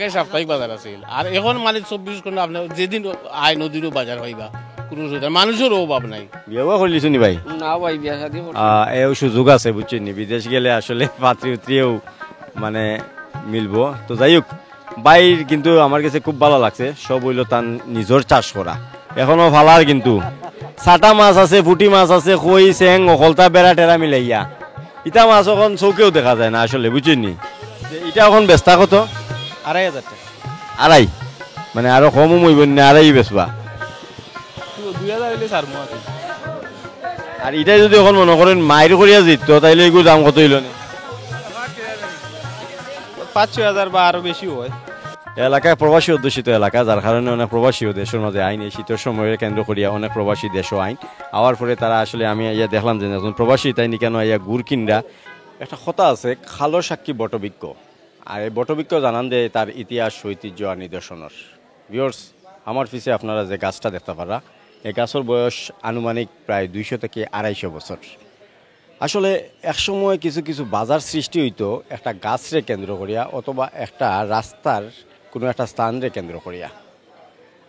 আগে সাপ্তাহিক বাজার আছিল আর এখন মানে 24 ঘন্টা আপনার যেদিন আয় নদীরও বাজার হইবা কোনো মানুষের অভাব নাই। বিয়া করলিস নি ভাই? না ভাই বিয়া শাদী এও সুযোগ আছে বুঝছেন, বিদেশ গেলে আসলে পাত্রী উত্রীও মানে মিলবো। তো যাই হোক বাইর কিন্তু আমার কাছে খুব ভালো লাগছে, সব হইল তার নিজের চাষ করা। এখনো ফালার কিন্তু ছাটা মাছ আছে, পুঁটি মাছ আছে, কই চেং অকলতা বেড়া টেরা মিলাইয়া। ইটা মাছ এখন চৌকেও দেখা যায় না আসলে বুঝছেন নি। এটা এখন বেচতা কত? 2,500 টাকা। আড়াই মানে আরো কমও মইব না, আড়াই বেচবা। 2,000 হইলে ছাড়মু আর কি। আর এটাই যদি এখন মনে করেন মায়ের করিয়া জিততো তাইলে এগুলো দাম কত হইল না? 5-6,000 বা আরো বেশি হয়। এলাকায় প্রবাসী অধ্যুষিত এলাকা, যার কারণে অনেক প্রবাসীও দেশের মাঝে আইন এই শীতের সময়ের কেন্দ্র করিয়া অনেক প্রবাসী দেশও আইন আওয়ার পরে তারা আসলে আমি ইয়া দেখলাম যে এখন প্রবাসী তাই নি কেন ইয়া গুড় কিনরা একটা কথা আছে খালো সাক্ষী বটবৃক্ষ। আর এই বটবৃক্ষ জানান যে তার ইতিহাস ঐতিহ্য আর নিদর্শনের। ভিউয়ার্স আমার পিছে আপনারা যে গাছটা দেখতে পারা, এই গাছের বয়স আনুমানিক প্রায় 200 থেকে 250 বছর। আসলে একসময় কিছু কিছু বাজার সৃষ্টি হইতো একটা গাছরে কেন্দ্র করিয়া অথবা একটা রাস্তার কোনো একটা স্থানরে কেন্দ্র করিয়া।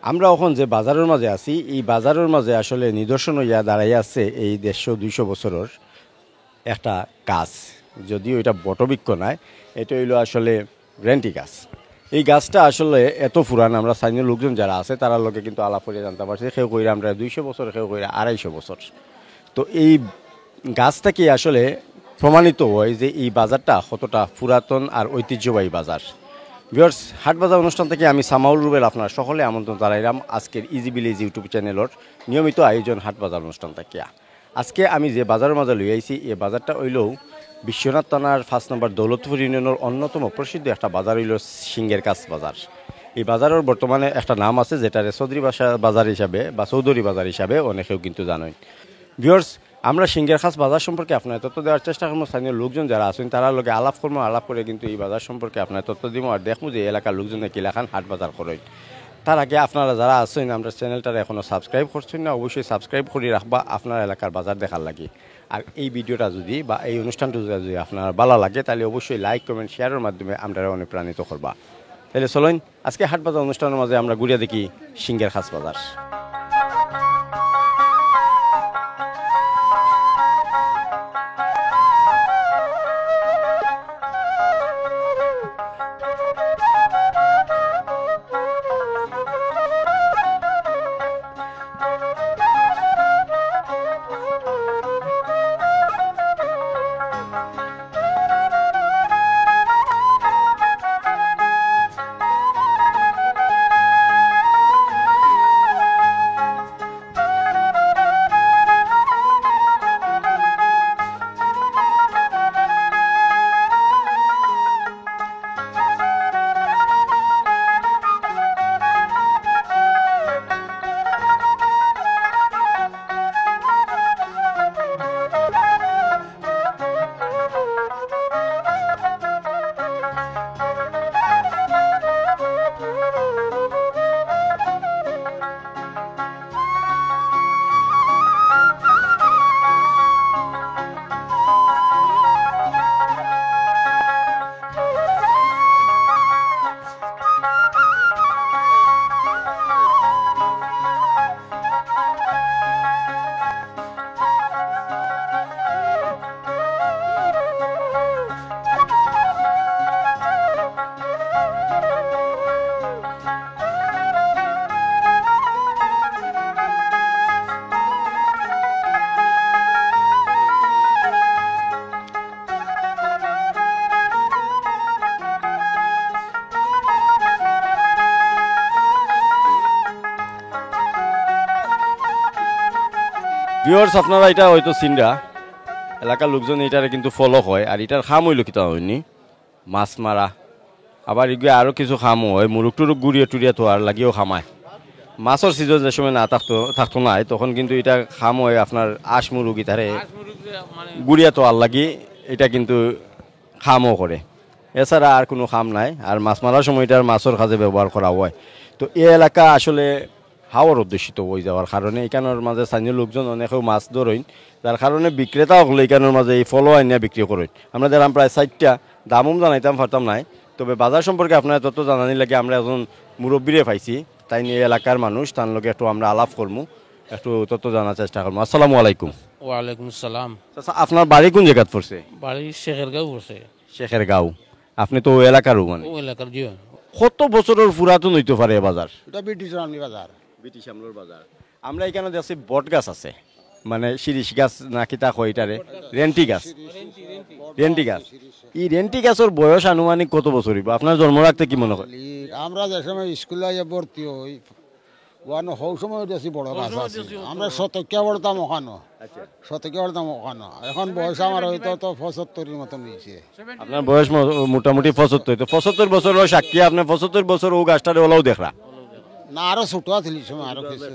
আমরা এখন যে বাজারের মাঝে আছি এই বাজারের মাঝে আসলে নিদর্শন হইয়া দাঁড়াই আছে এই 150-200 বছরের একটা গাছ, যদিও এটা বটবৃক্ষ নয়, এটা হইলো আসলে গ্যারান্টি গাছ। এই গাছটা আসলে এত পুরান, আমরা স্থানীয় লোকজন যারা আছে তারা লোকে কিন্তু আলাপ করে জানতে পারছি, কেউ কইরা আমরা 200 বছর, কেউ কইরা 250 বছর। তো এই গাছটাকে আসলে প্রমাণিত হয় যে এই বাজারটা কতটা পুরাতন আর ঐতিহ্যবাহী বাজার। ভিউয়ার্স হাট বাজার অনুষ্ঠান থেকে আমি সামাউল রুবেল আপনার সকলে আমন্ত্রণ জানাইলাম আজকের ইজি ভিলেজ ইউটিউব চ্যানেলের নিয়মিত আয়োজন হাট বাজার অনুষ্ঠান থেকে। আজকে আমি যে বাজারের মাঝে লই আইছি এই বাজারটা হইলেও বিশ্বনাথ থানার 5 নম্বর দৌলতপুর ইউনিয়নের অন্যতম প্রসিদ্ধ একটা বাজার হইল সিংহের কাছ বাজার। এই বাজারের বর্তমানে একটা নাম আছে যেটারে চৌধুরী বাজার হিসাবে বা চৌধুরী বাজার হিসাবে অনেকেও কিন্তু জানেন। ভিউয়ার্স আমরা সিংহের খাস বাজার সম্পর্কে আপনার তথ্য দেওয়ার চেষ্টা করবো, স্থানীয় লোকজন যারা আছেন তারা লোকে আলাপ করবো, আলাপ করে কিন্তু এই বাজার সম্পর্কে আপনার তথ্য দিব আর দেখবো যে এলাকার লোকজনে কিলাখান হাট বাজার করেন। তার আগে আপনারা যারা আছেন আমরা চ্যানেলটারে এখনও সাবস্ক্রাইব করছেন না, অবশ্যই সাবস্ক্রাইব করে রাখবা আপনার এলাকার বাজার দেখার লাগে। আর এই ভিডিওটা যদি বা এই অনুষ্ঠানটা যদি আপনার ভালো লাগে তাহলে অবশ্যই লাইক কমেন্ট শেয়ারের মাধ্যমে আমরা অনুপ্রাণিত করবা। তাহলে চলেন আজকে হাট বাজার অনুষ্ঠানের মাঝে আমরা ঘুরিয়ে দেখি সিংহের খাস বাজার। ভিউয়ার্স আপনারা এটা হয়তো চিন্তা এলাকার লোকজন এটারে কিন্তু ফলো হয় আর এটার খাম হইল কিতা হয়নি মাছ মারা, আবার এগুলো আরও কিছু খামও হয়, মুরুগ টুরুক গুড়িয়ে টুরিয়া তোয়ার লাগিয়েও খামায়। মাছের সিজন যে সময় না থাকতো নাই তখন কিন্তু এটা খাম হয় আপনার আশ মুরুগ ইতারে গুড়িয়া তোয়ার লাগি এটা কিন্তু খামও করে, এছাড়া আর কোনো খাম নাই। আর মাছ মারার সময় এটার মাছের কাজে ব্যবহার করা হয়। তো এই এলাকা আসলে হাওয়ার অধ্যুষিত হয়ে যাওয়ার কারণে এখানের মাঝে স্থানীয় লোকজন অনেকেও মাছ ধরেন, যার কারণে বিক্রেতা হলে এখানের মাঝে এই ফলো আইনিয়া বিক্রি করেন। আমরা দেখলাম প্রায় 60টা দামও জানাইতাম পারতাম নাই, তবে বাজার সম্পর্কে আপনার তথ্য জানানি লাগে আমরা একজন মুরব্বীরে পাইছি, তাই নিয়ে এলাকার মানুষ তার লগে একটু আমরা আলাপ করবো, একটু তথ্য জানার চেষ্টা করবো। আসসালামু আলাইকুম। ওয়ালাইকুম সালাম। আচ্ছা, আপনার বাড়ি কোন জায়গায় পড়ছে? বাড়ি শেখের গাঁও পড়ছে। শেখের গাঁও। আপনি তো ওই এলাকারও মানে ও এলাকার জি। কত বছরের পুরাতন হইতে পারে এ বাজার? এটা ব্রিটিশ আমলি বাজার। ব্রিটিশ আমলের বাজার। আমরা এখানে দেখছি বট গাছ আছে, মানে শিরিষ গাছ নাকি তা কইটারে রেন্টি গাছ। রেন্টি গাছ, এই রেন্টি গাছের বয়স আনুমানিক কত বছর হইব আপনার জন্ম রাখতে কি মনে হয়? আমরা যে সময় স্কুলে ভর্তি হই ওখানে হৌ সময় বেশি বড় গাছ আছে। আমরা শতকিয়া পড়তাম ওখানো, শতকিয়া পড়তাম ওখানো। এখন বয়স আমার হয়তো তো 75-এর মতন হয়েছে। আপনার বয়স মোটামুটি 75, তো 75 বছর সাক্ষী আপনি 75 বছর ও গাছটারে ওলাও দেখরা না, আরো ছোট আছিল সময়, আরো কিছু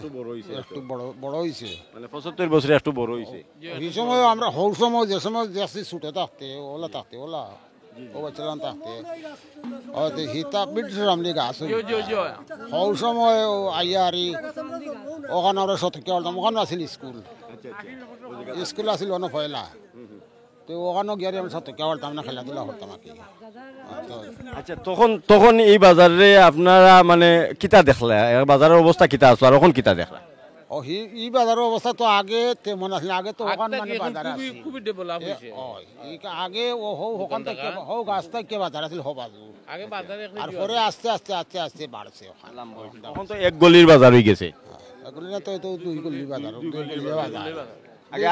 একটু বড় হয়েছে, মানে 75 বছরে একটু বড় হয়েছে। এই সময় আমরা হৌ সময় যে সময় যাচ্ছি ছুটে থাকতে ওলা ও বাচ্চালাম থাকতে হয়তো হিতা ব্রিটিশ আমলি গাছ হৌ সময় আইয়া আর ওখানে আমরা শতকিয়া পড়তাম। ওখানে আছিল স্কুল, স্কুল আছিল অন্য পয়লা, তো ওখানেও গিয়ে আমরা শতকিয়া পড়তাম না, খেলাধুলা করতাম আর কি। আচ্ছা, তখন এই বাজারে আপনারা মানে কিতা দেখলা, বাজারের অবস্থা কিতা আসলো আর এখন কিতা দেখলা? ও এই বাজারের অবস্থা তো আগে তেমন আসলে, আগে তো ওখান মানে বাজার আছে খুবই ডেভেলপ হয়েছে। আগে ও ওখান থেকে গাছ থেকে বাজার আছিল হো বাজু, আগে বাজারে আর পরে আস্তে আস্তে আস্তে আস্তে বাড়ছে। এখন তো এক গলির বাজার হয়ে গেছে। এগুলো না তো দুই গলি বাজার, দুই গলি বাজার।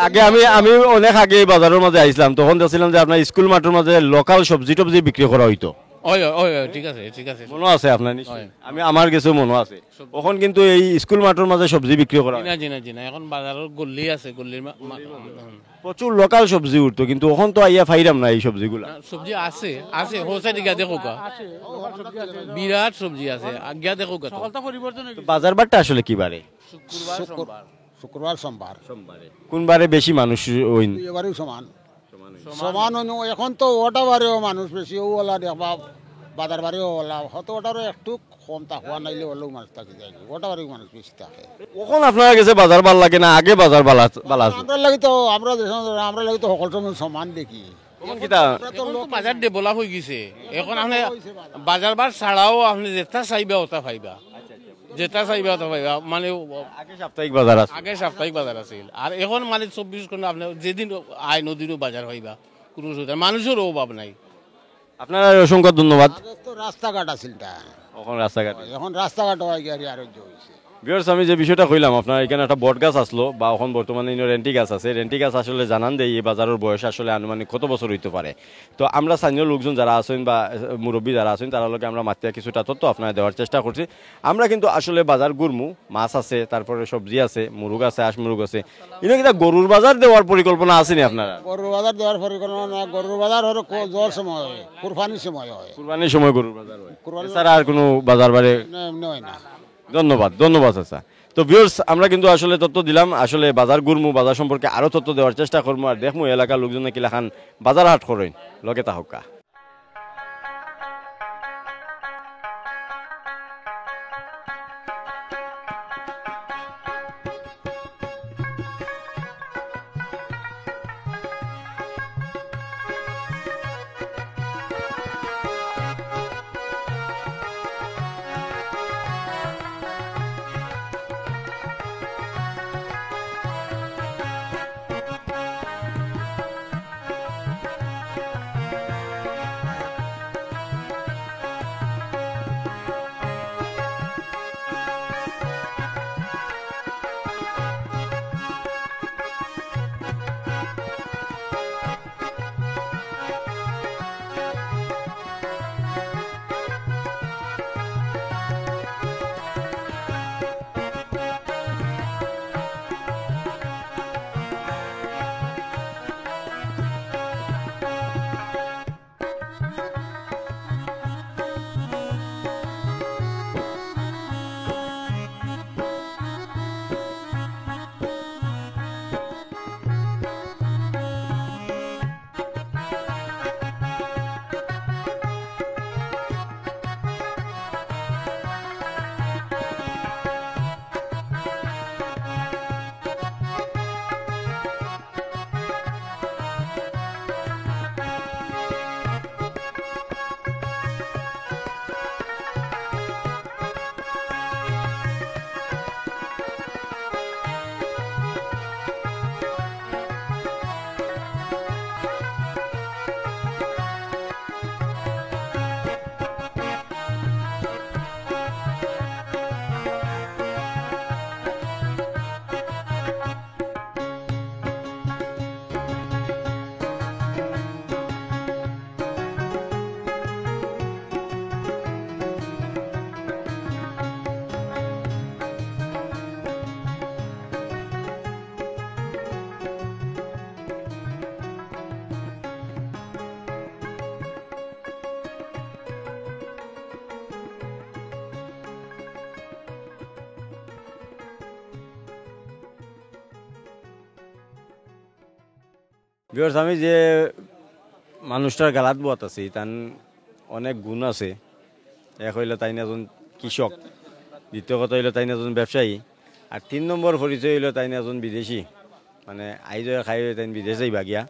আগে আমি অনেক আগে এই বাজারের মাঝে আইছিলাম, তখন দেখছিলাম যে আপনার স্কুল মাঠের মাঝে লোকাল সবজি টবজি বিক্রি করা হইতো। ওই ওই ঠিক আছে ঠিক আছে, মনে আছে আপনার? নিশ্চয়ই আমি আমার কাছেও মনে আছে। তখন কিন্তু এই স্কুল মাঠের মাঝে সবজি বিক্রি করা হয়। জিনা এখন বাজারের গল্লি আছে, গল্লির প্রচুর লোকাল সবজি উঠতো, কিন্তু এখন তো আইয়া ফাইরাম না এই সবজিগুলা। সবজি আছে আছে হোসে দিকে দেখো কা, বিরাট সবজি আছে আজ্ঞা দেখো কা। বাজার বারটা আসলে কি বারে? শুক্রবার সোমবার। কোন বারে বেশি মানুষ হইন? এবারেও সমান সমান। এখন তো ওটা বারেও মানুষ বেশি, ওলা দেখবা বাজার বারেও ওলা হয়তো ওটারও একটু কম থাকা নাইলে ওলেও মানুষ থাকে যায়, ওটা বারেও মানুষ বেশি থাকে। কখন আপনার কাছে বাজার ভাল লাগে না আগে বাজার বালা আছে? আমরা লাগি তো সকল সময় সমান দেখি। বাজার ডেভেলপ হয়ে গেছে এখন। আপনি বাজার বার ছাড়াও আপনি যেটা চাইবা ওটা পাইবা, যেটা চাইবা ওটা পাইবা। মানে আগে সাপ্তাহিক বাজার আছে, আগে সাপ্তাহিক বাজার আছিল, আর এখন মানে 24 ঘন্টা আপনি যেদিন আয় নদীরও বাজার হইবা, কোনো মানুষের অভাব নাই। আপনার অসংখ্য ধন্যবাদ। আগে তো রাস্তাঘাট আছিল, এখন রাস্তাঘাট, এখন রাস্তাঘাট হয়ে গিয়ে আরোগ্য হয়েছে। ভিউয়ার্স, আমি যে বিষয়টা কইলাম আপনার এখানে একটা বট গাছ আসলো, বা এখন বর্তমানে রেন্টি গাছ আছে। রেন্টি গাছ আসলে জানান দেয় এই বাজারের বয়স আসলে আনুমানিক কত বছর হইতে পারে। তো আমরা স্থানীয় লোকজন যারা আছেন বা মুরব্বী যারা আছেন তারা লোকে আমরা মাত্রা কিছুটা তথ্য আপনার দেওয়ার চেষ্টা করছি। আমরা কিন্তু আসলে বাজার ঘুরমু, মাছ আছে, তারপরে সবজি আছে, মুরগ আছে, হাঁস মুরগ আছে। এটা কিন্তু গরুর বাজার দেওয়ার পরিকল্পনা আসেনি আপনারা? গরুর বাজার দেওয়ার পরিকল্পনা না, গরুর বাজার হলো জোর সময় হয়, কুরবানির সময় হয়। কুরবানির সময় গরুর বাজার হয়, এছাড়া আর কোনো বাজার বারে নয় না। ধন্যবাদ আচ্ছা। তো ভিউয়ার্স, আমরা কিন্তু আসলে তথ্য দিলাম, আসলে বাজার ঘুরমু, বাজার সম্পর্কে আরো তথ্য দেওয়ার চেষ্টা করবো, আর দেখমু এলাকার লোকজনে কিলাখান বাজার হাট করেন লগে তাহকা। ভিউয়ার্স, আমি যে মানুষটার গালাত বোয়াত আছি তার অনেক গুণ আছে। এক হইলে তাই না একজন কৃষক, দ্বিতীয় কথা হইলো তাই না একজন ব্যবসায়ী, আর 3 নম্বর পরিচয় হইলো তাই না একজন বিদেশি। মানে আইজ খাই তাই বিদেশ যাইবা গিয়া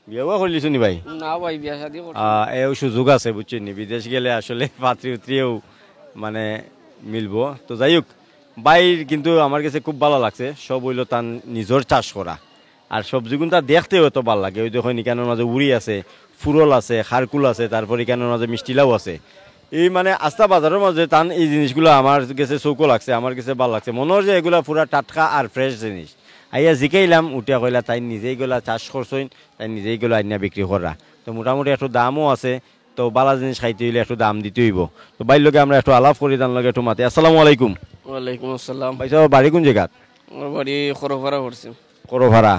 বিয়া করলিছো নি ভাই? না ভাই, বিয়া শাদী এও সুযোগ আছে বুঝছেন নি, বিদেশ গেলে আসলে পাত্রী উত্রীও মানে মিলবো। তো যাই হোক, বাইর কিন্তু আমার কাছে খুব ভালো লাগছে। সব হইলো তার নিজের চাষ করা, আর সবজিগুলো তার দেখতেও এত ভালো লাগে। ওই দেখো নিকানোর মাঝে উড়ি আছে, ফুরল আছে, খারকুল আছে, তারপরে ইকানোর মাঝে মিষ্টিলাও আছে। এই মানে আস্তা বাজারের মাঝে তান এই জিনিসগুলো আমার কাছে চৌকো লাগছে, আমার কাছে ভালো লাগছে। মনে হয় যে এগুলা পুরা টাটকা আর ফ্রেশ জিনিস। আইয়া জিকাইলাম, উঠিয়া কইলা তাই নিজেই গুলা চাষ করছইন, তাই নিজেই গুলো আইনা বিক্রি করা। তো মোটামুটি একটু দামও আছে, তো বালা জিনিস খাইতে হইলে একটু দাম দিতে হইব। তো বাইর লোকে আমরা একটু আলাপ করি, তার লগে একটু মাতি। আসসালামু আলাইকুম। ওয়ালাইকুম আসসালাম। ভাই সাহেব, বাড়ি কোন জায়গা? আমার বাড়ি খরভাড়া করছি। করো ভাড়া।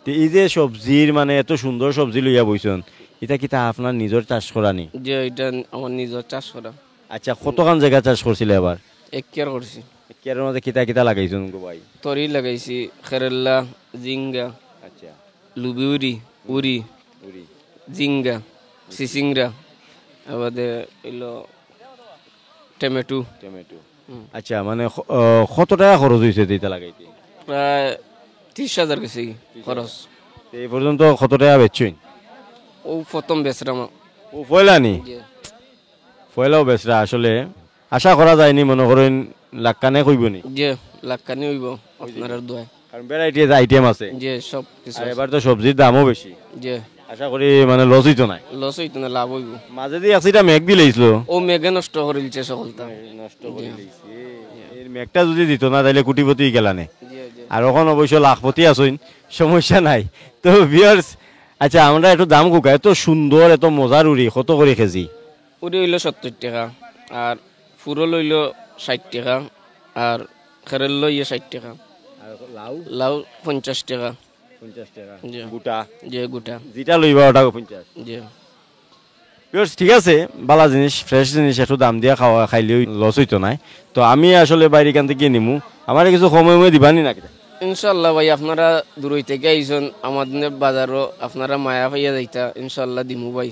তো এই যে সবজির মানে এত সুন্দর সবজি লইয়া বইছেন, এটা কি তা আপনার নিজের চাষ করা নি? যে এটা আমার নিজের চাষ করা। আচ্ছা, কতখান জায়গা চাষ করছিলে এবার? 1 কেয়ার করছি। কেয়ারের মধ্যে কিতা কিতা লাগাইছেন গো ভাই? তরি লাগাইছি, খেরেল্লা, জিঙ্গা, আচ্ছা, লুবি উরি, উড়ি, জিঙ্গা, সিসিংরা, আবাদে এলো টমেটো। টমেটো। আচ্ছা, মানে কত টাকা খরচ হয়েছে এটা লাগাইতে? প্রায় 30,000 গেছে খরচ। তো এই পর্যন্ত কত টাকা বেচছেন? ও প্রথম বেচরাম। ও পয়লা নি? পয়লাও বেচরা। আসলে আশা করা যায়নি, মনে করেন লাখখানে কইব নি? যে লাখখানি হইব আপনার দোয়ায়, কারণ ভ্যারাইটি আইটেম আছে। যে সব কিছু। আর এবার তো সবজির দামও বেশি, যে আশা করি মানে লস হইতো না। লস হইতো না, লাভ হইব। মাঝে দিয়ে একশিটা মেঘ দিলেছিল, ও মেঘে নষ্ট করে দিচ্ছে সকলটা। নষ্ট করে দিয়েছে। এর মেঘটা যদি দিত না তাহলে কোটিপতি গেলানে। জি জি। আর এখন অবশ্য লাখপতি আসইন, সমস্যা নাই। তো ভিউয়ার্স, আচ্ছা আমরা একটু দাম কুকা, এত সুন্দর এত মজার উড়ি কত করে কেজি? উড়ি হইল 70 টাকা, আর ফুরল হইল 60 টাকা, আর খেরেল লইয়া 60 টাকা, লাউ লাউ 50 টাকা। 50 টাকা জি। গোটা, যে গোটা। যেটা লইবা ওটা 50। যে ভিউয়ার্স, ঠিক আছে, ভালো জিনিস, ফ্রেশ জিনিস একটু দাম দিয়া খাওয়া খাইলেও লস হইতো নাই। তো আমি আসলে বাইরে কান থেকে নিমু, আমার কিছু সময় দিবানি না? ইনশাল্লাহ ভাই, আপনারা দূরই থেকে আইসন আমাদের বাজারও, আপনারা মায়া পাইয়া যাইতা, ইনশাল্লাহ দিমু ভাই।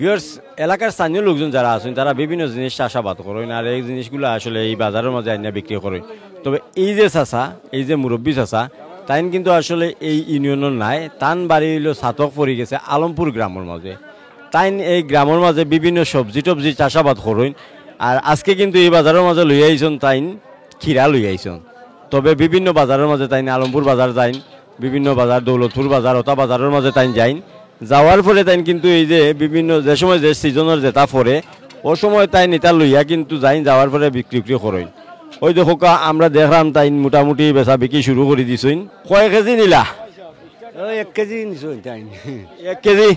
ভিউয়ার্স এলাকার স্থানীয় লোকজন যারা আছেন তারা বিভিন্ন জিনিস চাষাবাদ করেন আর এই জিনিসগুলো আসলে এই বাজারের মাঝে আইনা বিক্রি করেন। তবে এই যে চাষা এই যে মুরব্বী চাষা তাইন কিন্তু আসলে এই ইউনিয়নের নাই, তান বাড়ি হইল ছাতক পড়ে গেছে আলমপুর গ্রামের মাঝে। তাইন এই গ্রামের মাঝে বিভিন্ন সবজি টবজি চাষাবাদ করেন। আর আজকে কিন্তু এই বাজারের মাঝে লই আইসন তাইন খিরা লই আইসন। তবে বিভিন্ন বাজারের মাঝে তাইন আলমপুর বাজার যাইন, বিভিন্ন বাজার দৌলতপুর বাজার ওটা বাজারের মাঝে তাইন যাইন। যাওয়ার পরে তাইন কিন্তু এই যে বিভিন্ন যে সময় যে সিজনের যেটা পরে ও সময় তাইন এটা লইয়া কিন্তু যাইন, যাওয়ার পরে বিক্রি করেন। ওই দেখো আমরা দেখলাম তাইন মোটামুটি বেচা বিক্রি শুরু করে দিছইন। কয় কেজি নিলা? 1 কেজি নিছো তাই 1 কেজি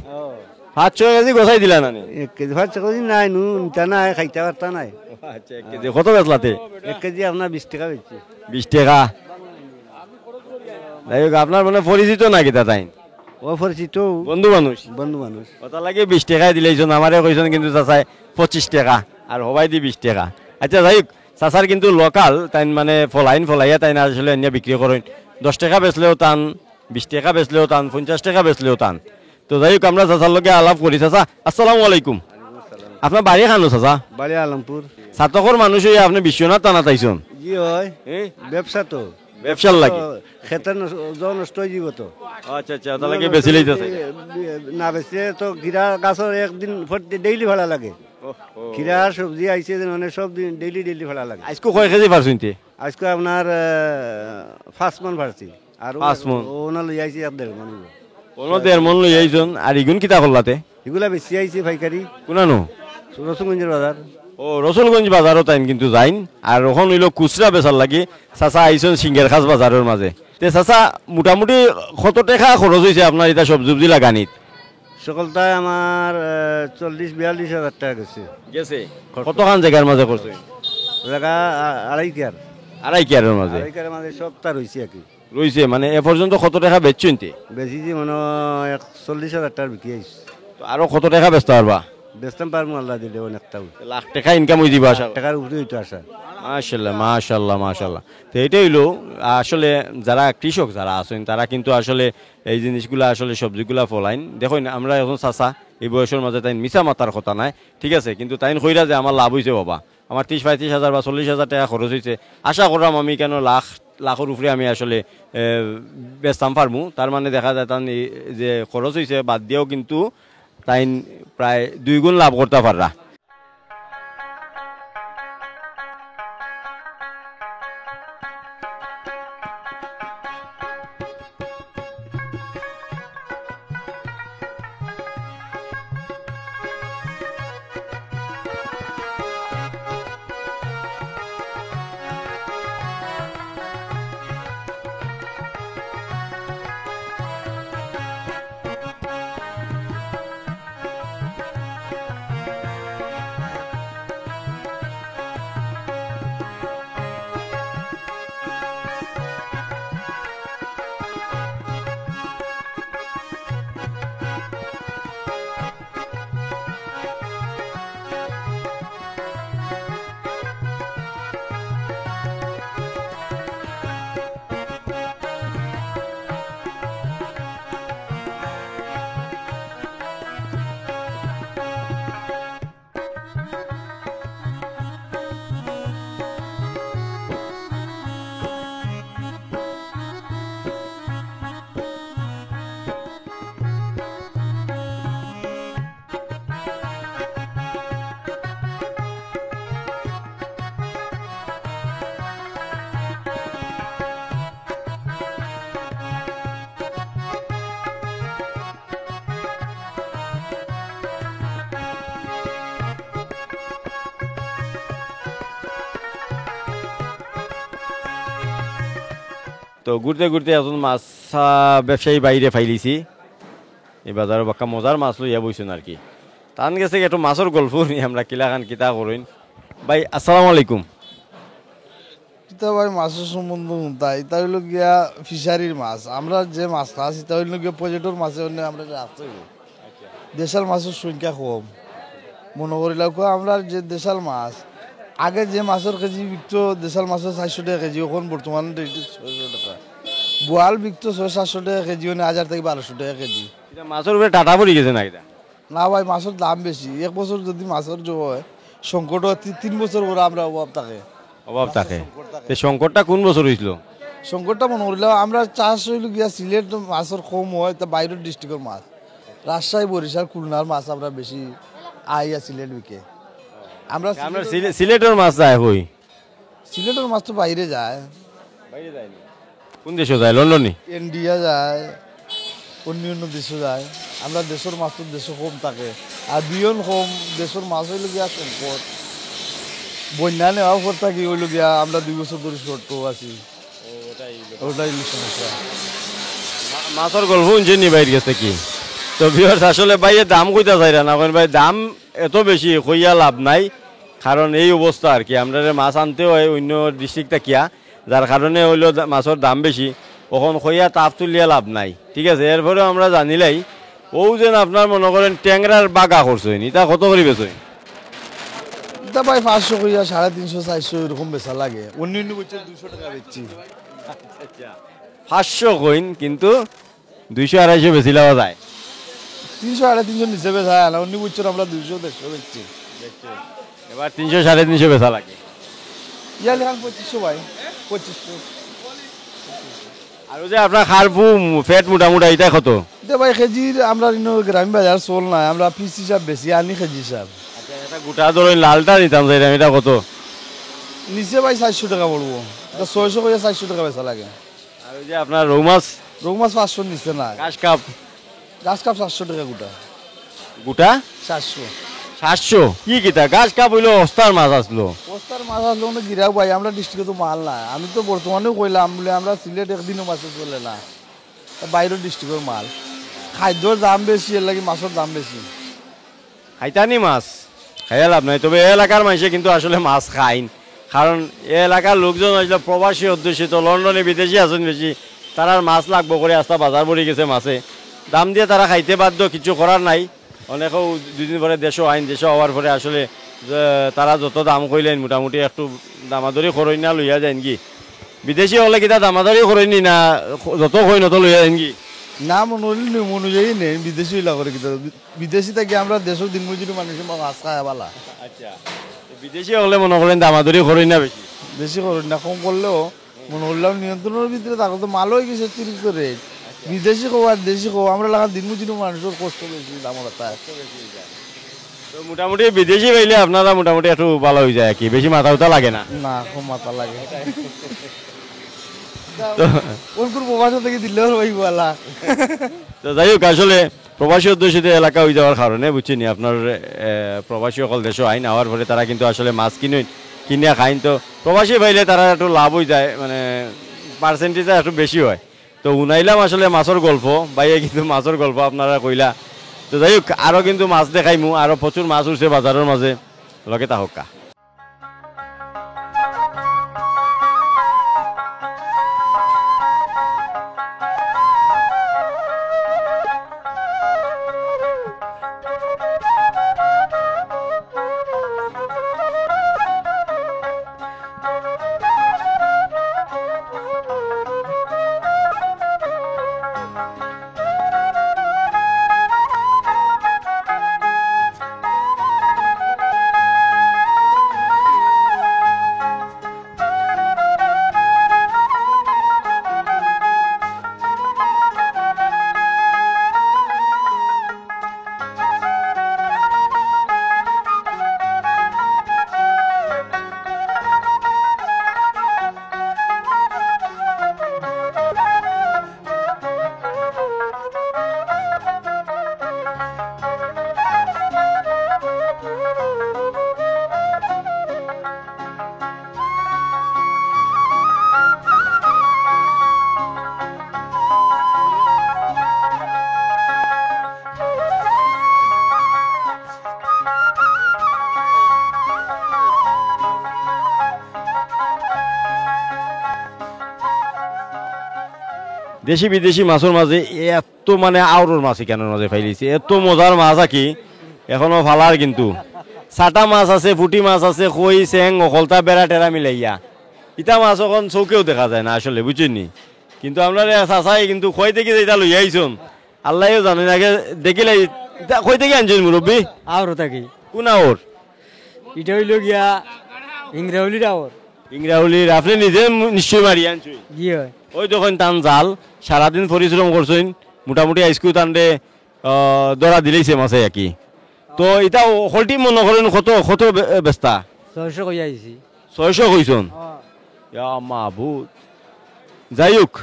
500 কেজি গোছাই দিলা না? 1 কেজি 500 কেজি নাই নু নিতা নাই খাইতে পারতা নাই। আচ্ছা 1 কেজি কত বেচলাতে? 1 কেজি আপনার 20 টাকা বেচছি। 20 টাকা। যাই হোক আপনার মানে পরিচিত নাকি তা তাইন? ও পরিচিত বন্ধু মানুষ। বন্ধু মানুষ। ওটা লাগে 20 টাকায় দিলেইছন, আমারে কইছন কিন্তু চাচাই 25 টাকা আর হবাই দি 20 টাকা। আচ্ছা যাই হোক চাচার কিন্তু লোকাল তাইন মানে ফলাইয়া তাইন আসলে এনে বিক্রি করেন। 10 টাকা বেচলেও টান, 20 টাকা বেচলেও টান, 50 টাকা বেচলেও টান। তো যাই হোক আমরা চাচার লগে আলাপ করি। চাচা আসসালামু আলাইকুম। আপনার বাড়ি খানো চাচা? বাড়ি আলমপুর। ছাতকর মানুষ হয়ে আপনি বিশ্বনাথ টানা তাইছন? জি হয় ব্যবসা তো ব্যবসার লাগে খেতের নষ্ট হয়ে যাব তো। আচ্ছা আচ্ছা ওটা লাগে বেশি লইতেছে না বেশি তো খিরা গাছের একদিন ডেইলি ভাড়া লাগে। খিরা সবজি আইছে মানে সব দিন ডেইলি ভাড়া লাগে। আজকে কয় কেজি পারছুনতে? আজকে আপনার 5 মন পারছি আর 5 মন ওনা লই আইছি 1.5 মন। কোনো 1.5 মন লই আইছন। আর ইগুন কিতা করলাতে? এগুলা বেশি আইছে পাইকারি। কোনানো? রসুনগঞ্জের বাজার। ও রসুলগঞ্জ বাজারও তাইন কিন্তু যাইন। আর ওখান হইল খুচরা বেচার লাগি চাচা আইসন সিঙ্গের খাস বাজারের মাঝে। তে চাচা মোটামুটি কত টাকা খরচ হয়েছে আপনার এটা সবজি লাগানিত? সকলটাই আমার 40-42 হাজার টাকা গেছে। গেছে কতখান জায়গার মাঝে করছে? জায়গা 2.5 কেয়ার। 2.5 কেয়ারের মাঝে? 2.5 কেয়ারের মাঝে সবটা রয়েছে আর কি। রয়েছে মানে এ পর্যন্ত কত টাকা বেচছুনতে? বেশি যে মনে 40 হাজার টাকা বিক্রি হয়েছে। আরো কত টাকা বেচতে পারবা? বেচতাম পারবো আল্লাহ দিলে অনেকটাও। লাখ টাকা ইনকাম হয়ে দিবা? টাকার উপরে হইতো আসা। মাশাল্লাহ মাশাল্লাহ মাশাল্লাহ। তো এটাই হইলো আসলে যারা কৃষক যারা আছেন তারা কিন্তু আসলে এই জিনিসগুলো আসলে সবজিগুলা ফলাইন। দেখুন আমরা এখন চাচা এই বয়সের মাঝে তাই মিছা মাতার কথা নাই, ঠিক আছে, কিন্তু তাই কইরা যে আমার লাভ হয়েছে বাবা, আমার 30-35 হাজার বা 40 হাজার টাকা খরচ হয়েছে, আশা করলাম আমি কেন লাখের উপরে আমি আসলে বেচতাম পারবো। তার মানে দেখা যায় তার যে খরচ হয়েছে বাদ দিয়েও কিন্তু তাই প্রায় 2 গুণ লাভ করতে পাররা। তো ঘুরতে ঘুরতে এখন মাছ ব্যবসায়ী বাইরে ফাইলিছি, এই বাজারে বাক্কা মজার মাছ লইয়া বইছেন আর কি। তান গেছে একটু মাছের গল্প নিয়ে আমরা কিলাখান কিতা করেন। ভাই আসসালামু আলাইকুম। এটা ভাই মাছের সম্বন্ধ তাই এটা হইল গিয়া ফিশারির মাছ। আমরা যে মাছটা আছি তা হইল গিয়া পর্যটন মাছের অন্য আমরা রাখতে হইব। দেশাল মাছের সংখ্যা কম মনে করিলাম। আমরা যে দেশাল মাছ আগে যে মাছের কেজি বিকতো দেশাল মাছের 400 টাকা কেজি, এখন বর্তমানে 600 টাকা। বোয়াল বিকতো 600-700 টাকা কেজি, 1000 থেকে 1200 টাকা কেজি। মাছের উপরে টাটা পড়ে গেছে না? এটা না ভাই মাছের দাম বেশি, এক বছর যদি মাছের জো হয় সংকট হয় 3 বছর পরে আমরা অভাব থাকে। অভাব থাকে। তো সংকটটা কোন বছর হয়েছিল? সংকটটা মনে করলে আমরা চাষ হইল গিয়া সিলেট মাছের কম হয়, তা বাইরের ডিস্ট্রিক্টের মাছ রাজশাহী বরিশাল খুলনার মাছ আমরা বেশি আইয়া সিলেট বিকে। আমরা আমরা সিলেটের মাছ যায় হই, সিলেটের মাছ তো বাইরে যায়, কোন দেশে যায়? লন্ডনে, ইন্ডিয়া যায়, অন্য অন্য দেশে যায়। আমরা দেশের মাছ তো দেশে কম থাকে, আর বিয়ন কম দেশের মাছ হইল গিয়া সংকট। বন্যা নেওয়ার পর থাকি হইল গিয়া আমরা 2 বছর ধরে শর্ট আছি, ওটাই সমস্যা। মাছের গল্প শুনছি নি বাইর গেছে কি? তো ভিউয়ার্স আসলে ভাইয়ে দাম কইতা চাইরা না, কারণ ভাই দাম এত বেশি কইয়া লাভ নাই, কারণ এই অবস্থা আর কি। আমরা মাছ আনতে হয় অন্য ডিস্ট্রিক্ট কিয়া, যার কারণে হইলো মাছের দাম বেশি, ওখন কইয়া তাপ তুলিয়া লাভ নাই, ঠিক আছে। এরপরেও আমরা জানিলাই ও যেন আপনার মনে করেন ট্যাংরার বাগা করছেন, এটা কত করে বেচেন? এটা ভাই 500 কইয়া 350 400 এরকম বেচা লাগে, অন্য অন্য বছর 200 টাকা বেচছি। 500 কইন, কিন্তু 200 250 বেশি লাভ যায়। 300 350 নিচে বেচা না, অন্য বছর আমরা 200 150 বেচছি। এবার 300 350 বেচা লাগে। ইয়া লেখান 2500 ভাই, 2500। আর যে আপনার খারপু ফ্যাট মোটামুটি এটা কত? এটা ভাই কেজির আমরা গ্রামীণ বাজার চল নাই, আমরা পিস হিসাব বেশি আনি কেজি হিসাব। আচ্ছা, এটা গোটা ধরুন লালটা নিতাম চাইলাম, এটা কত? নিচে ভাই 400 টাকা পড়বো, এটা 600 করে 400 টাকা বেচা লাগে। আর ওই যে আপনার রৌ মাছ, রৌ মাছ 500 নিচে না, ঘাস কাপ গাছ কাপ 400 টাকা গোটা। গোটা 400 700 কি কিতা ঘাস কাপ হইলো অস্তার মাছ আসলো। বস্তার মাছ আসলে অনেক গিরাও ভাই, আমরা ডিস্ট্রিক্টে তো মাল না। আমি তো বর্তমানেও কইলাম বলে আমরা সিলেট একদিনও মাছে চলে না, বাইরের ডিস্ট্রিক্টের মাল। খাদ্যর দাম বেশি, এর লাগে মাছের দাম বেশি। খাইতানি মাছ খাইয়া লাভ নাই, তবে এ এলাকার মানুষে কিন্তু আসলে মাছ খাইন, কারণ এ এলাকার লোকজন আসলে প্রবাসী অধ্যুষিত, লন্ডনে বিদেশি আছেন বেশি, তারা মাছ লাগবো করে আস্তা বাজার পড়ে গেছে মাছে, দাম দিয়ে তারা খাইতে বাধ্য, কিছু করার নাই। অনেকেও 2 দিন পরে দেশও আইন, দেশে হওয়ার পরে আসলে তারা যত দাম কইলেন মোটামুটি একটু দামাদরি খরই না লইয়া যান কি। বিদেশি হলে কিতা দামাদরি খরই নি না, যত কই নত লইয়া যান কি না মনে অনুযায়ী নেই, বিদেশি হইলা করে কিন্তু বিদেশি থেকে আমরা দেশের দিন মজুরি মানুষ মাছ খায় বালা। আচ্ছা, বিদেশি হলে মনে করেন দামাদরি খরই না বেশি, বেশি করুন না, কম করলেও মনে করলাম নিয়ন্ত্রণের ভিতরে থাকো তো মাল হয়ে গেছে অতিরিক্ত রেট। বিদেশি খো আর দেশি খো আমরা লাগা দিন মজুরি মানুষের কষ্ট বেশি, দাম তো মোটামুটি বিদেশি পাইলে আপনারা মোটামুটি একটু ভালো হয়ে যায় আর কি, বেশি মাথা উঠা লাগে না। না, কম মাথা লাগে। কোন কোন প্রবাসী থেকে দিলেও ওই বলা। তো যাই হোক, আসলে প্রবাসী অধ্যুষিত এলাকা হয়ে যাওয়ার কারণে বুঝছিনি আপনার প্রবাসী সকল দেশও আইন হওয়ার পরে তারা কিন্তু আসলে মাছ কিনে খাইন। তো প্রবাসী পাইলে তারা একটু লাভ হয়ে যায়, মানে পার্সেন্টেজটা একটু বেশি হয়। তো উনাইলাম আসলে মাছের গল্প, বাইরে কিন্তু মাছের গল্প আপনারা কইলা। তো যাই হোক, আরও কিন্তু মাছ দেখাইমু, আরও প্রচুর মাছ উঠছে বাজারের মাঝে, লগে তাহকা। দেশি বিদেশি মাছের মাঝে এত মানে আউরোর মাছ কেনার মাঝে ফাইলিছে, এত মজার মাছ আর কি এখনো ফালার। কিন্তু ছাটা মাছ আছে, পুঁটি মাছ আছে, কই চেং অকলতা বেড়া টেরা মিলাইয়া, ইটা মাছ এখন চৌকেও দেখা যায় না আসলে, বুঝছেন। কিন্তু আপনার চাচাই কিন্তু কই দেখি এটা লই আইছন, আল্লাহও জানেন, আগে দেখিলে কই থেকে আনছেন মুরব্বী? আওর থাকি কোন আওর? এটা হইল গিয়া ইংরাউলির আওর। ইংরাউলির। আপনি নিজে নিশ্চয় মারি আনছেন? জি হয়। ওই যখন টান জাল সারাদিন পরিশ্রম করছেন, মোটামুটি আইসকু টানলে ধরা দিলেইছে মাছে একই। তো এটা হলটি মনে করেন কত কত বেস্তা? 600 কই আইছি। 600 কইছন? ইয়া মাহবুব। যাই হোক,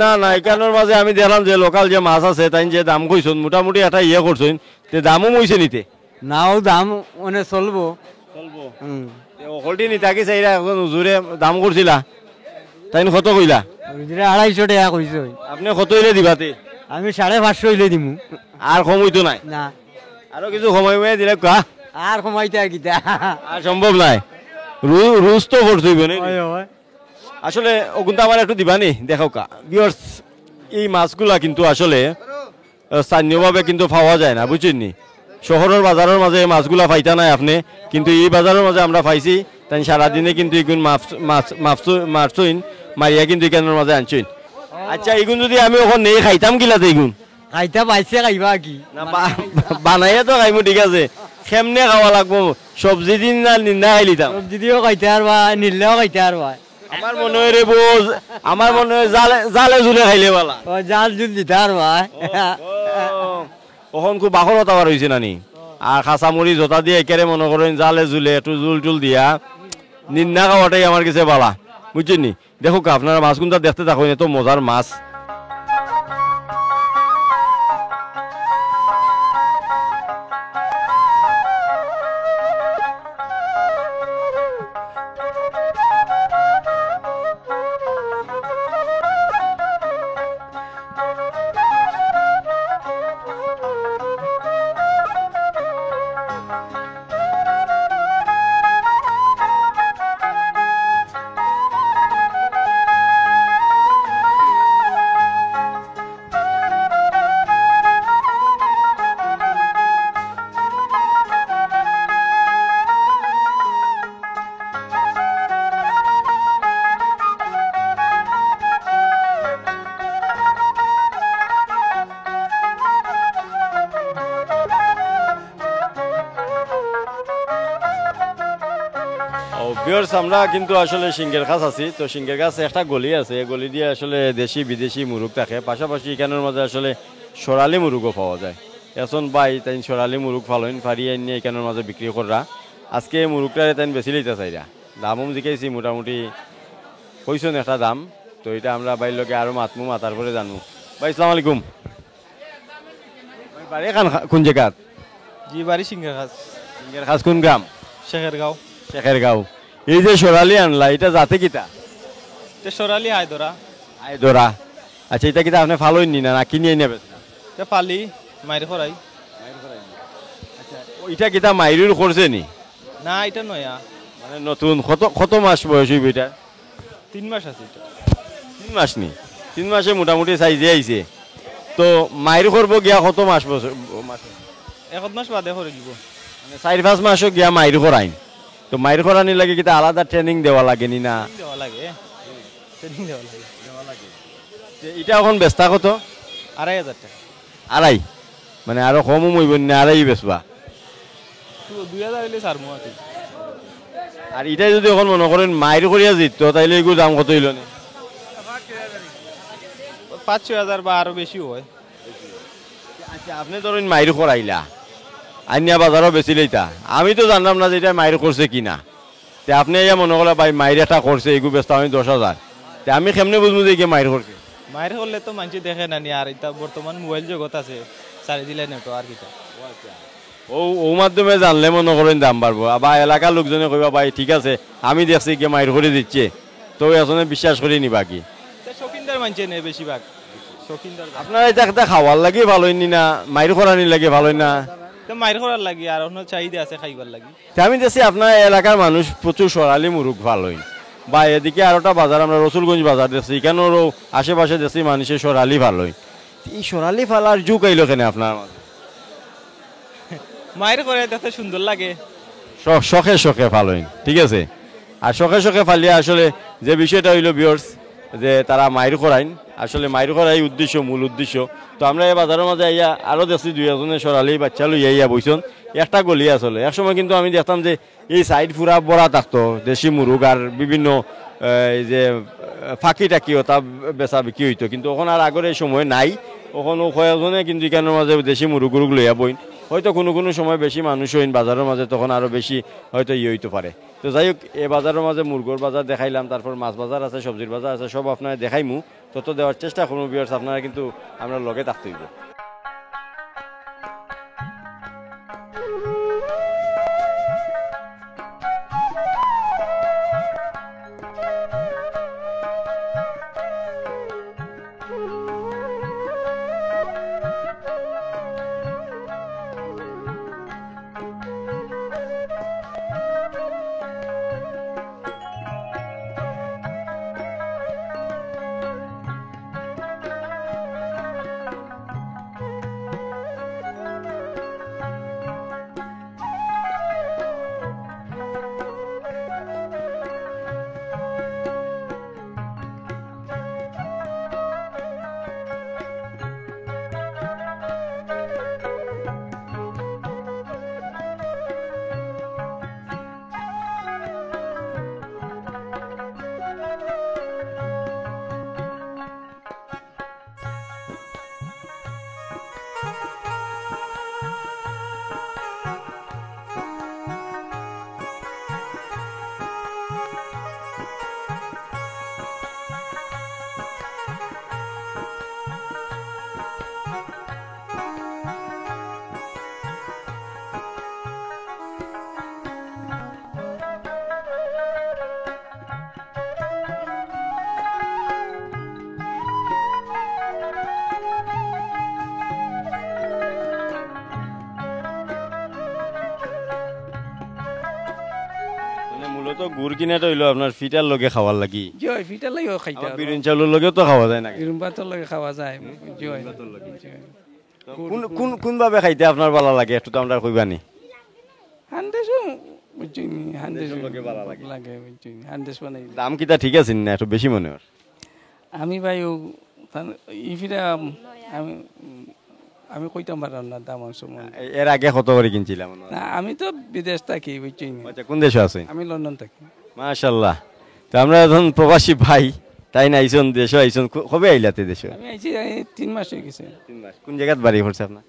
না না, এখানের মাঝে আমি দেখলাম যে লোকাল যে মাছ আছে তাই যে দাম কইছন মোটামুটি একটা ইয়ে করছেন, তে দামও মইছে নিতে? নাও দাম অনেক চলবো। হলটি নিতে কি চাইরা এখন জোরে দাম করছিলা, তাই কত কইলা? 250 টাকা কইছো। আপনি কত হইলে দিবাতে? আমি 550 হইলে দিমু। আর কম হইতো নাই? না, আরো কিছু সময় দিলে কা আর কমাইতে কিতা আর সম্ভব নাই। রুজ তো করতে হইব না। আসলে ওগুনটা আমার একটু দিবানি দেখাও কা ভিউয়ার্স। এই মাছগুলা কিন্তু আসলে স্থানীয়ভাবে কিন্তু পাওয়া যায় না, বুঝছেন নি? শহরের বাজারের মাঝে এই মাছগুলা পাইতা নাই আপনি, কিন্তু এই বাজারের মাঝে আমরা পাইছি। তাই সারাদিনে কিন্তু এগুন মারছইন মারিয়া কিন্তু এখানের মাঝে আনছইন। আচ্ছা, এগুন যদি আমি ওখানে নেই খাইতাম কিলাতে এগুন? খাইতা পাইছে, খাইবা কি না, বানাইয়া তো খাইমু, ঠিক আছে। কেমনে খাওয়া লাগবো? সবজি দিন না নিন্দা খাইলিতাম? সবজি দিয়েও খাইতে পারবা, নিলেও খাইতে পারবা। আমার মনে হয় রে বোঝ, আমার মনে হয় জালে জুলে খাইলে বালা। জাল জুল দিতে পারবা। ওখন খুব বাখরতা বার হয়েছে নানি। আর খাঁচামুড়ি জোতা দিয়ে একেবারে মনে করেন জালে জুলে একটু জুল টুল দিয়া নিন্দা খাওয়াটাই আমার কাছে বালা, বুঝছেন নি? দেখো আপনারা মাছ কোনটা দেখতে থাকুন, এত মজার মাছ। ভিউয়ার্স, আমরা কিন্তু আসলে সিংহের কাছ আছি। তো সিংহের কাছে একটা গলি আছে, এই গলি দিয়ে আসলে দেশি বিদেশি মুরগ থাকে, পাশাপাশি এখানের মধ্যে আসলে সরালি মুরগও পাওয়া যায়। এখন ভাই তাই সরালি মুরগ ফালইন ফারিয়ে নিয়ে এখানের মাঝে বিক্রি করা। আজকে মুরগটা তাই বেশি লইতে চাইরা, দামও জিকাইছি মোটামুটি কইছেন একটা দাম। তো এটা আমরা বাইর লোকে আরো মাতমু, মাতার পরে জানবো। ভাই আসসালামু আলাইকুম। বাড়ি কোন জায়গা? জি, বাড়ি সিংহের কাজ। সিংহের কাজ কোন গ্রাম? শেখেরগাঁও। শেখেরগাঁও। এই যে সরালি আনলা, এটা জাতে কিতা? সরালি আয়দরা। আয়দরা। আচ্ছা, এটা কিতা আপনি ফালইন নি না কিনিয়ে নেবে? ফালি মাইর খরাই। এটা কিতা মাইরুর করছে নি? না, এটা নয়া, মানে নতুন। কত কত মাস বয়স হইব এটা? 3 মাস আছে এটা। 3 মাস নি? 3 মাসে মোটামুটি সাইজে আইছে। তো মাইর করবো গিয়া কত মাস বছর? 1 মাস বাদে করে দিব। মানে 4-5 মাসও গিয়া মাইর করাইন। তো মাইর করানি লাগে কিতা আলাদা ট্রেনিং দেওয়া লাগে নি না? দেওয়া লাগে, ট্রেনিং দেওয়া লাগে। এটা এখন বেচতা কত? 2500 টাকা। আড়াই? মানে আরো কমও মইব না, আড়াই বেচবা? 2000 হইলে ছাড়মু আর কি। আর এটাই যদি এখন মনে করেন মাইর করিয়া জিত, তাইলে এগুলো দাম কত হইল না? 5-6 বা আরো বেশি হয়। আচ্ছা, আপনি ধরেন মাইর করাইলা, আইনিয়া বাজারও বেশি লইতা, আমি তো জানলাম না যে এটা মাইর করছে কিনা। তে আপনি ইয়া মনে করলে ভাই মাইর একটা করছে, এগুলো বেচতে আমি 10,000, তে আমি কেমনে বুঝবো যে কি মাইর করছে? মাইর করলে তো মানুষ দেখে না নি। আর এটা বর্তমান মোবাইল জগৎ আছে, চারি দিলে নেটো আর কিটা। ও মাধ্যমে জানলে মনে করেন দাম বাড়বো। আবার এলাকার লোকজনে কইবা ভাই ঠিক আছে আমি দেখছি কি মাইর করে দিচ্ছে, তো এজনে বিশ্বাস করে নিবা কি? শৌখিনদার মানুষ নেই বেশিরভাগ। শৌখিনদার আপনারা এটা খাওয়ার লাগে ভালোই নি না মাইর করানি লাগে ভালোই না? মাইর করার লাগে, আর অন্য চাহিদা আছে খাইবার লাগে। আমি দেখছি আপনার এলাকার মানুষ প্রচুর সরালি মুরগ ভালোই, বা এদিকে আরোটা বাজার আমরা রসুলগঞ্জ বাজার দেখছি, এখানেও আশেপাশে দেখছি মানুষের সরালি ভালোই। এই সরালি ফালার যুগ আইলো কেন আপনার মাঝে? মাইর করে দেখতে সুন্দর লাগে, শখে শখে ফালোই, ঠিক আছে। আর শখে শখে ফালিয়ে আসলে যে বিষয়টা হইলো ভিউয়ার্স, যে তারা মাইর করাইন আসলে মাইর করাই উদ্দেশ্য, মূল উদ্দেশ্য। তো আমরা এই বাজারের মাঝে আইয়া আরও দেখছি দুই একজনের সরালি বাচ্চা লইয়া ইয়া বইছন একটা গলি আসলে। একসময় কিন্তু আমি দেখতাম যে এই সাইড পুরা বড়া থাকতো দেশি মুরগ আর বিভিন্ন এই যে ফাঁকি টাকিও তা বেচা বিক্রি হইতো, কিন্তু ওখানে আর আগের এই সময় নাই। ওখানে কয়েকজনে কিন্তু এখানের মাঝে দেশি মুরগ লইয়া বইন, হয়তো কোনো কোনো সময় বেশি মানুষ হইন বাজারের মাঝে, তখন আরও বেশি হয়তো ইয়ে হইতে পারে। তো যাই হোক, এই বাজারের মাঝে মুরগোর বাজার দেখাইলাম, তারপর মাছ বাজার আছে, সবজির বাজার আছে, সব আপনারা দেখাইমু। তত দেওয়ার চেষ্টা করবো ভিউয়ার্স, আপনারা কিন্তু আমরা লগে থাকতে হইব। মূলত গুড় কিনাটা হইলো আপনার ফিটার লগে খাওয়ার লাগি, জয় ফিটার লাগেও খাইতে বিরিন চাউলের লগেও তো খাওয়া যায় না, বিরুম ভাতের লগে খাওয়া যায়। জয় কোন কোন কোন ভাবে খাইতে আপনার ভালো লাগে একটু তো আমরা কইবানি। হান্দেশও বুঝছিনি, হান্দেশও লাগে বুঝছিনি, হান্দেশ বানাই। দাম কিটা ঠিক আছে না একটু বেশি মনে হয়? আমি ভাই ইফিরা আমি আমি কইতাম পারলাম না দাম সময়। এর আগে কত করে কিনছিলাম? না আমি তো বিদেশ থাকি বুঝছিনি। আচ্ছা, কোন দেশে আছে? আমি লন্ডন থাকি। মাশাআল্লাহ। তো আমরা এখন প্রবাসী ভাই, তাই না আইসন দেশে আইসন, কবে আইলাতে দেশে? আমি আইছি 3 মাস হয়ে গেছে। 3 মাস। কোন জায়গাত বাড়ি পড়ছে আপনার?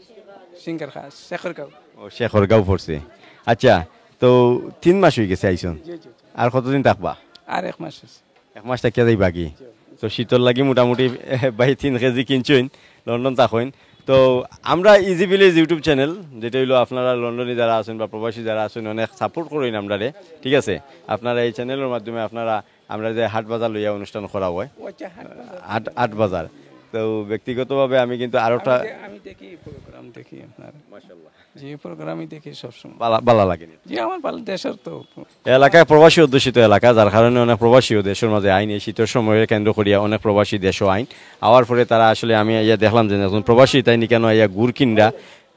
সিঙ্গার খাস শেখরগাঁও। ও শেখরগাঁও পড়ছে। আচ্ছা, তো 3 মাস হয়ে গেছে আইসন, আর কতদিন থাকবা? আর 1 মাস আছে। 1 মাস থাকিয়া যাই বাকি। তো শীতল লাগি মোটামুটি ভাই 3 কেজি কিনছেন, লন্ডন থাকেন। তো আমরা ইজি ভিলেজ ইউটিউব চ্যানেল, যেটা হইলো আপনারা লন্ডনে যারা আছেন বা প্রবাসী যারা আছেন অনেক সাপোর্ট করেন আমরা, ঠিক আছে? আপনারা এই চ্যানেলের মাধ্যমে আপনারা আমরা যে হাট বাজার লইয়া অনুষ্ঠান করা হয়, হাট বাজার। তো ব্যক্তিগতভাবে আমি কিন্তু আরোটা আমি দেখি প্রোগ্রাম দেখি আপনার, মাশাআল্লাহ যে প্রোগ্রামই দেখি সবসময় ভালো লাগে। জি আমার ভালো। দেশের তো এলাকায় প্রবাসী অধ্যুষিত এলাকা, যার কারণে অনেক প্রবাসীও দেশের মাঝে আইন, এই শীতের সময়ে কেন্দ্র করিয়া অনেক প্রবাসী দেশও আইন আওয়ার পরে তারা আসলে আমি ইয়া দেখলাম যে এখন প্রবাসী তাই নি কেন ইয়া গুড় কিনরা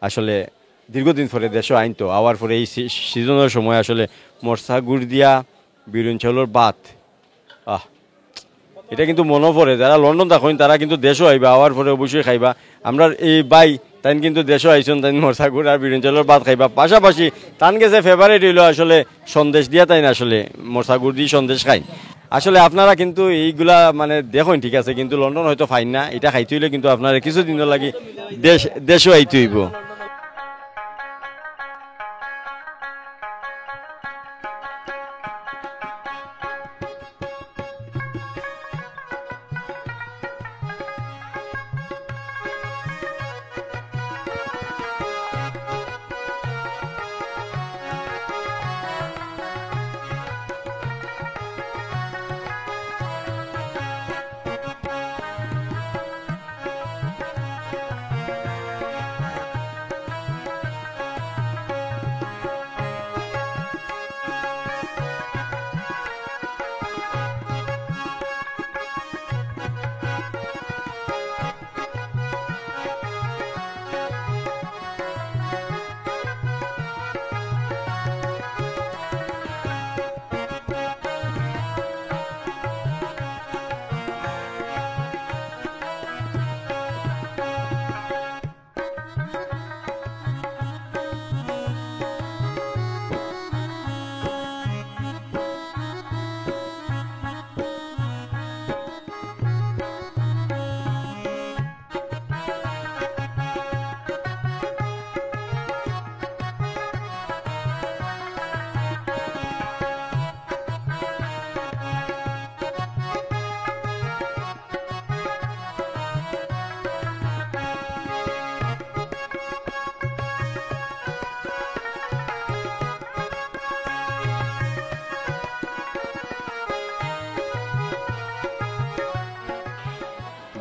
আসলে দীর্ঘদিন পরে দেশও আইন। তো আওয়ার পরে এই সিজনের সময় আসলে মরসা গুড় দিয়া বিরুন চাউলের ভাত, এটা কিন্তু মনে পড়ে যারা লন্ডন থাকেন তারা কিন্তু দেশও আইবা, আওয়ার পরে অবশ্যই খাইবা। আমরা এই বাই তাই কিন্তু দেশও আইসন, তাই মরসা গুড় আর বিরিন চাউলের ভাত খাইবা। পাশাপাশি তান গেছে ফেভারিট হইলো আসলে সন্দেশ দিয়া, তাই না আসলে মরসা গুড় দিয়ে সন্দেশ খাই। আসলে আপনারা কিন্তু এইগুলা মানে দেখুন, ঠিক আছে, কিন্তু লন্ডন হয়তো ফাইন না, এটা খাইতে হইলে কিন্তু আপনারা কিছুদিনের লাগি দেশও আইতে হইব।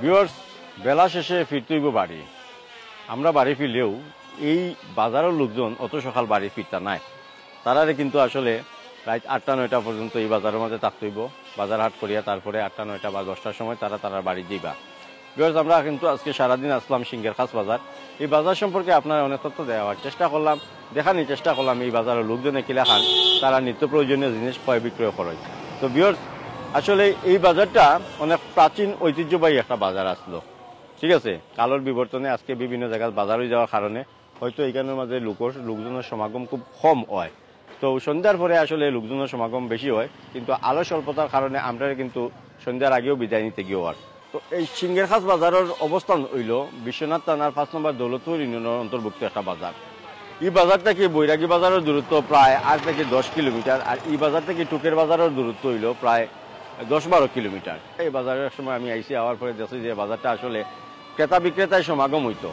ভিউয়ার্স বেলা শেষে ফিরতেইব বাড়ি। আমরা বাড়ি ফিরলেও এই বাজারের লোকজন অত সকাল বাড়ি ফিরতা নাই। তারারে কিন্তু আসলে রাত 8টা-9টা পর্যন্ত এই বাজারের মধ্যে থাকতেইব, বাজার হাট করিয়া তারপরে 8টা-9টা বা 10টার সময় তারা বাড়ি যাইবা। ভিউয়ার্স আমরা কিন্তু আজকে সারাদিন আসলাম সিংহের খাস বাজার। এই বাজার সম্পর্কে আপনার অনেক তথ্য দেওয়ার চেষ্টা করলাম, দেখানোর চেষ্টা করলাম এই বাজারের লোকজনে কিলা খান, তারা নিত্য প্রয়োজনীয় জিনিস ক্রয় বিক্রয় করে। তো ভিউয়ার্স আসলে এই বাজারটা অনেক প্রাচীন ঐতিহ্যবাহী একটা বাজার আসলো, ঠিক আছে। কালোর বিবর্তনে আজকে বিভিন্ন জায়গায় বাজার হয়ে যাওয়ার কারণে হয়তো এখানের মাঝে লোকজনের সমাগম খুব কম হয়। তো সন্ধ্যার পরে আসলে লোকজনের সমাগম বেশি হয়, কিন্তু আলো স্বল্পতার কারণে আমরা কিন্তু সন্ধ্যার আগেও বিদায় নিতে গিয়ে হওয়ার। তো এই সিংহের খাস বাজারের অবস্থান হইল বিশ্বনাথ থানার 5 নম্বর দৌলতপুর ইউনিয়নের অন্তর্ভুক্ত একটা বাজার। এই বাজার থেকে বৈরাগী বাজারের দূরত্ব প্রায় 8 থেকে 10 কিলোমিটার, আর এই বাজার থেকে টুকের বাজারের দূরত্ব হইল প্রায় 10-12 কিলোমিটার। এই বাজারের সময় আমি আইসি হওয়ার পরে দেখছি যে বাজারটা আসলে ক্রেতা বিক্রেতায় সমাগম হইতো,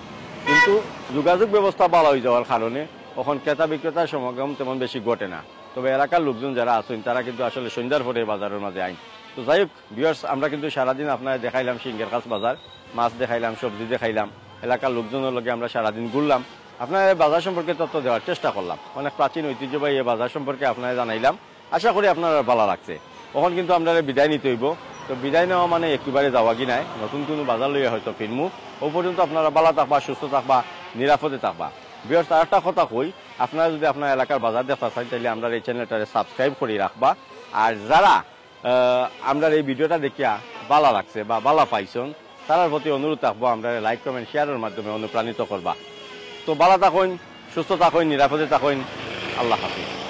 কিন্তু যোগাযোগ ব্যবস্থা ভালো হয়ে যাওয়ার কারণে এখন ক্রেতা বিক্রেতার সমাগম তেমন বেশি ঘটে না। তবে এলাকার লোকজন যারা আছেন তারা কিন্তু আসলে সন্ধ্যার পরে বাজারের মাঝে আইন। তো যাই হোক ভিউয়ার্স, আমরা কিন্তু সারাদিন আপনার দেখাইলাম সিংহের খাস বাজার, মাছ দেখাইলাম, সবজি দেখাইলাম, এলাকার লোকজনের লগে আমরা সারাদিন ঘুরলাম, আপনার বাজার সম্পর্কে তথ্য দেওয়ার চেষ্টা করলাম। অনেক প্রাচীন ঐতিহ্যবাহী এই বাজার সম্পর্কে আপনারা জানাইলাম, আশা করি আপনার ভালো লাগছে। তখন কিন্তু আমরা বিদায় নিতে হইব। তো বিদায় নেওয়া মানে একেবারে যাওয়া কি নাই, নতুন কোনো বাজার লইয়া হয়তো ফিরমু। ও পর্যন্ত আপনারা ভালো থাকবা, সুস্থ থাকবা, নিরাপদে থাকবা। ভিউয়ার্স আর একটা কথা কই, আপনারা যদি আপনার এলাকার বাজার দেখতে চান তাহলে আমরা এই চ্যানেলটারে সাবস্ক্রাইব করে রাখবা। আর যারা আমরা এই ভিডিওটা দেখিয়া ভালো লাগছে বা ভালো পাইছেন তার প্রতি অনুরোধ থাকবো আমরা লাইক কমেন্ট শেয়ারের মাধ্যমে অনুপ্রাণিত করবা। তো ভালো থাকুন, সুস্থ থাকুন, নিরাপদে থাকুন। আল্লাহ হাফিজ।